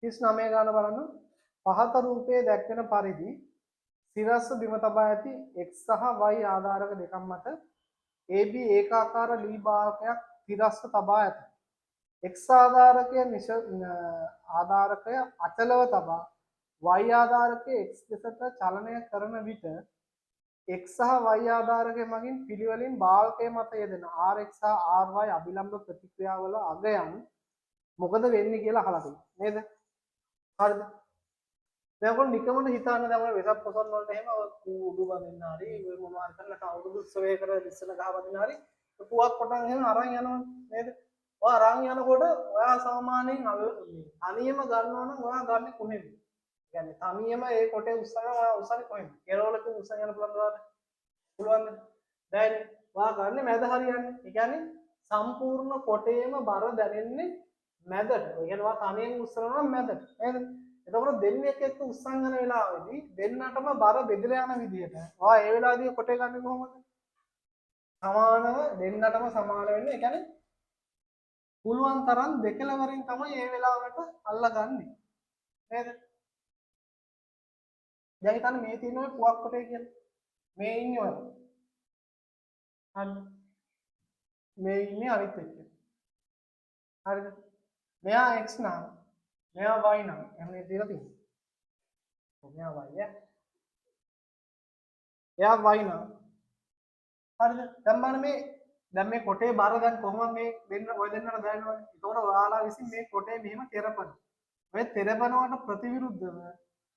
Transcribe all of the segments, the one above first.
39 ගාන බලන්න. පහත රූපයේ දැක්වෙන පරිදි සිරස්ස බිම තබා ඇති x සහ y ආධාරක දෙකක් මත AB ඒකාකාර ලී භාගයක් තිරස්ව තබා ඇත. x ආධාරකය අචලව තබා y ආධාරකය x දෙසට චලනය කරන විට x සහ y ආධාරකය මගින් පිළිවෙලින් භාගකය මත යෙදෙන rx සහ ry අභිලම්බ ප්‍රතික්‍රියාවල අගයන් මොකද වෙන්නේ කියලා අහලා තියෙනවා නේද? හරිද? දැන් ඔයගොල්ලෝ නිකමන හිතන්න දැන් ඔය වෙසක් පොසොන් වලට එහෙම උඩු වදින්න හරි ඔය මොනවා හරි කරලා කවුරුදු උත්සවයකට ඉස්සල ගහ වදින්න හරි පුවක් කොටන් එහෙම අරන් යනවා නේද? ඔය අරන් යනකොට ඔයා සාමාන්‍යයෙන් තනියම ගන්නවා නම් ඔයා ගන්නේ කොහෙන්ද? කියන්නේ තනියම ඒ කොටේ උස්සන ඔයා උස්සන්නේ කොහෙන්ද? කෙරවලක උස්සන් යන පුළුවන්ද? දැන් ඔයා ගන්නේ මැද හරියන්නේ. ඒ කියන්නේ සම්පූර්ණ කොටේම බර දැනෙන්නේ මැදට. ඒ කියන්නේ ඔයා තනියෙන් උස්සනවා නම් මැදට. නේද? එතකොට දෙන්නෙක් එක්ක උස්සන් යන වෙලාවේදී දෙන්නටම බර බෙදලා යන විදිහට ඔයා ඒ වෙලාවේදී කොටේ ගන්නේ කොහොමද? සමානව දෙන්නටම සමාන වෙන්නේ. ඒ කියන්නේ පුළුවන් තරම් දෙකලවරින් තමයි මේ වෙලාවට අල්ලගන්නේ. නේද? දැන් හිතන්න මේ තියෙන ඔය පුවක් කොටේ කියලා. මේ ඉන්නේ ඔය. හරි. මේ ඉන්නේ අනිත් එක්ක. හරිද? මෙයා x නම් මෙයා y නම් එන්නේ දීලා තියෙනවා. මෙයා y ය. එයා y නම්. හරිද? දැන් මේ කොටේ බර දැන් කොහොමද මේ දෙන්න ඔය දෙන්නට දැනෙනවනේ. ඒතකොට ඔයාලා විසින් මේ කොටේ මෙහෙම තෙරපන. ඔය තෙරපනවට ප්‍රතිවිරුද්ධව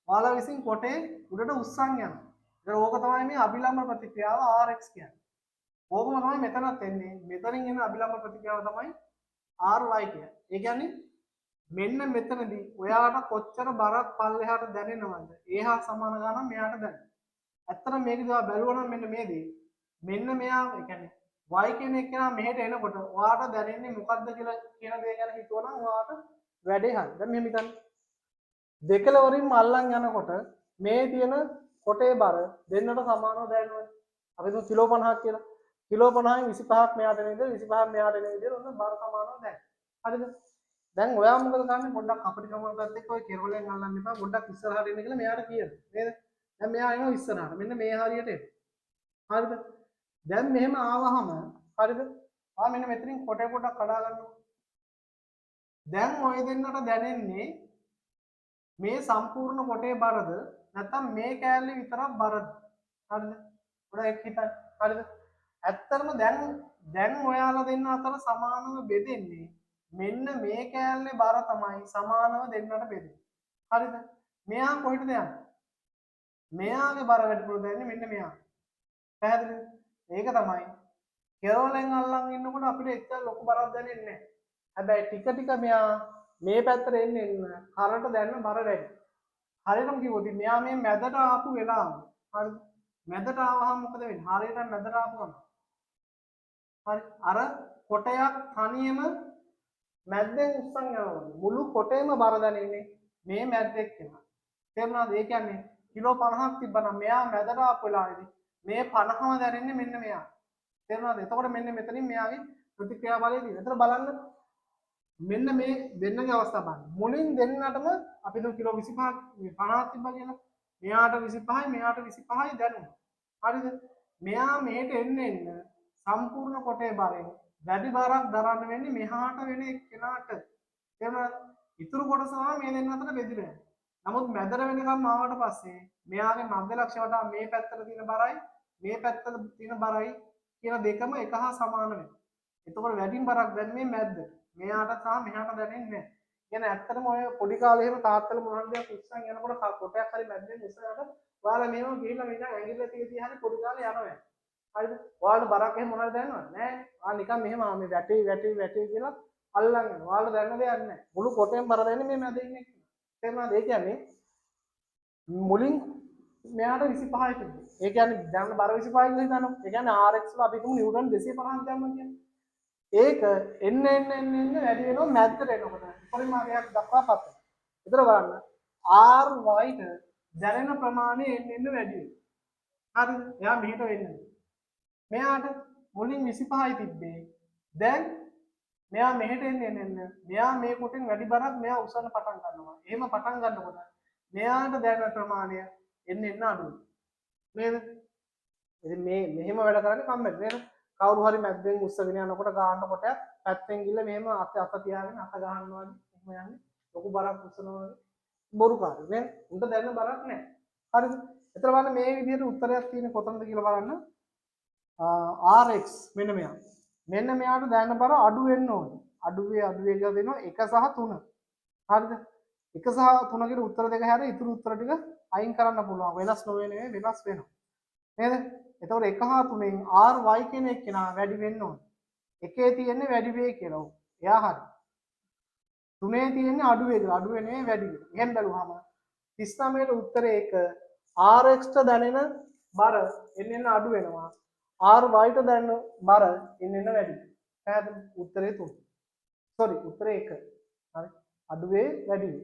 ඔයාලා විසින් කොටේ උඩට උස්සන් යනවා. ඒක ඕක තමයි මේ අභිලම්බ ප්‍රතික්‍රියාව rx කියන්නේ. ඕකම තමයි මෙතනත් එන්නේ. මෙතනින් එන අභිලම්බ ප්‍රතික්‍රියාව තමයි ry කියන්නේ. ඒ කියන්නේ මෙන්න මෙතනදී ඔයාලට කොච්චර බරක් පල්ලෙහාට දැනෙනවද? ඒ හා සමාන ගානක් මෙයාට දැනෙනවා. ඇත්තට මේකදී ඔයා බැලුවා නම් මෙන්න මේ දේ. මෙන්න මෙයා ඒ කියන්නේ y කියන එක නා මෙහෙට එනකොට ඔයාට දැනෙන්නේ මොකද්ද කියලා කියන දේ ගැන හිතුවනම් ඔයාට වැඩේ හරි. දැන් මෙහෙම හිතන්න. දෙකලවරින්ම අල්ලන් යනකොට මේ තියෙන කොටේ බර දෙන්නට සමානව දැනෙනවනේ. අපි හිතමු කිලෝ 50ක් කියලා. කිලෝ 50න් 25ක් මෙයාට එන විදිහට 25ක් මෙයාට එන විදිහට ඔන්න බර සමානව දැනෙනවා. හරිද? දැන් ඔයා මොකද කරන්නේ? පොඩ්ඩක් අපිට කමකට එක්ක ඔය කෙරවලෙන් අල්ලන්න එපා. පොඩ්ඩක් ඉස්සරහට එන්න කියලා මෙයාට කියන්න. නේද? දැන් මෙයා එනවා ඉස්සරහට. මෙන්න මේ හරියට එන්න. හරිද? දැන් මෙහෙම ආවහම හරිද? මෙන්න මෙතනින් කොටේ පොඩ්ඩක් කඩා ගන්නවා. දැන් ඔය දෙන්නට දැනෙන්නේ මේ සම්පූර්ණ කොටේ බරද නැත්නම් මේ කෑල්ලේ විතරක් බරද? හරිද? පොඩ්ඩක් හිතන්න. හරිද? ඇත්තටම දැන් ඔයාලා දෙන්න අතර සමානව බෙදෙන්නේ මෙන්න මේ කෑල්ලේ බර තමයි සමානව දෙන්නට බෙදෙන්නේ. හරිද? මෙයා කොහෙටද යන්නේ? මෙයාගේ බර වැඩිපුර දැනෙන්නේ මෙන්න මෙයා. පැහැදිලිද? ඒක තමයි කෙරවලෙන් අල්ලන් ඉන්නකොට අපිට එච්චර ලොකු බරක් දැනෙන්නේ නැහැ. හැබැයි ටික ටික මෙයා මේ පැත්තට එන්න කරට දැනෙන බර වැඩි. හරියටම කිව්වොත් මෙයා මේ මැදට ආපු වෙලාව. හරිද? මැදට ආවහම මොකද වෙන්නේ? හරියට මැදට ආපුවම. හරි. අර කොටයක් තනියම මැද්දෙන් උස්සන් යනවා. මුළු කොටේම බර දැනෙන්නේ මේ මැද්දෙක් වෙනවා. තේරුණාද? ඒ කියන්නේ කිලෝ 50ක් තිබ්බනම් මෙයා මැදට ආපු වෙලාවේදී මේ 50ම දැනෙන්නේ මෙන්න මෙයා. තේරුණාද? එතකොට මෙන්න මෙතනින් මෙයාගේ ප්‍රතික්‍රියා බලය තියෙනවා. එතන බලන්න මෙන්න මේ දෙන්නගේ අවස්ථාව බලන්න. මුලින් දෙන්නටම අපි දුක කිලෝ 25ක් 50ක් තිබ්බා කියලා. මෙයාට 25යි මෙයාට 25යි දැනුණා. හරිද? මෙයා මෙහෙට එන්න සම්පූර්ණ කොටේ බරෙන් වැඩි බරක් දරන්න වෙන්නේ මෙහාට වෙන එක්කෙනාට. තේරුණාද? ඉතුරු කොටස තමයි මේ දෙන්න අතර බෙදිලා යන්නේ. නමුත් මැදට වෙනකම් ආවට පස්සේ මෙයාගේ මධ්‍ය ලක්ෂ්‍ය වටා මේ පැත්තට තියෙන බරයි මේ පැත්තට තියෙන බරයි කියන දෙකම එක හා සමාන වෙනවා. එතකොට වැඩිම බරක් දැනෙන්නේ මැද්දට. මෙයාට සහ මෙහාට දැනෙන්නේ නැහැ. කියන්නේ ඇත්තටම ඔය පොඩි කාලේ එහෙම තාත්තලා මොනවා හරි දෙයක් උස්සන් යනකොට කොටයක් හරි මැද්දෙන් උස්සනකොට ඔයාලා මේව ගිහිල්ලා නිකන් ඇඟිල්ල තියදී හරි පොඩි කාලේ යනවා. හරිද? ඔයාලට බරක් එහෙම මොනවද දැනනවද? නැහැ. ඔයාලා නිකන් මෙහෙම මේ වැටේ කියලා අල්ලන් යනවා. ඔයාලට දැනන දෙයක් නැහැ. මුළු කොටෙන් බර දැනෙන්නේ මේ මැද ඉන්නේ. තේරුණාද? ඒ කියන්නේ මුලින් මෙයාට 25යි තිබ්බේ. ඒ කියන්නේ දැන් බර 25යි කියලා හිතනවා. ඒ කියන්නේ RX වල අපි හිතමු නිව්ටන් 250ක් දැම්මා කියන්නේ. ඒක එන්න වැඩි වෙනවා මැද්දට එනකොට. පරිමාණයක් දක්වා පත් වෙනවා. ඒතර බලන්න RY ට දැනෙන ප්‍රමාණය එන්න වැඩි වෙනවා. හරිද? එයා මෙහෙට වෙන්නේ. මෙයාට මුලින් 25යි තිබ්බේ. දැන් මෙයා මෙහෙට එන්න මෙයා මේ කොටෙන් වැඩි බරක් මෙයා උස්සන්න පටන් ගන්නවා. එහෙම පටන් ගන්නකොට මෙයාට දැනෙන ප්‍රමාණය එන්න අඩුයි. නේද? ඉතින් මේ මෙහෙම වැඩ කරන්නේ කම්මැලි නේද? කවුරු හරි මැද්දෙන් උස්සගෙන යනකොට ගන්නකොට පැත්තෙන් ගිහලා මෙහෙම අත තියාගෙන අත ගන්නවා වගේ එහෙම යන්නේ. ලොකු බරක් උස්සනවා වගේ බොරුකාරය නේද? උන්ට දැනෙන බරක් නැහැ. හරිද? එතන බලන්න මේ විදිහට උත්තරයක් තියෙන්නේ කොතනද කියලා බලන්න. RX මෙන්න මෙයා. මෙන්න මෙයාට දැනෙන බර අඩු වෙන්න ඕනේ. අඩුවේ කියලා දෙනවා 1 සහ 3. හරිද? 1 සහ 3 කියන උත්තර දෙක හැර ඉතුරු උත්තර ටික අයින් කරන්න පුළුවන්. වෙනස් නොවේ නෙවෙයි වෙනස් වෙනවා. නේද? එතකොට 1 හා 3න් RY කියන එක්කෙනා වැඩි වෙන්න ඕනේ. එකේ තියෙන්නේ වැඩි වේ කියලා. ඔව්. එයා හරි. 3ේ තියෙන්නේ අඩු වේ කියලා. අඩු වේ නෙවෙයි වැඩි වේ. එහෙන් බැලුවාම 39ට උත්තරේ 1 RX ට දැනෙන බර එන්න අඩු වෙනවා. RY ට දැනෙන බර එන්න වැඩි. පැහැදිලි? උත්තරේ 3. සෝරි උත්තරේ 1. හරි. අඩු වේ වැඩි වේ.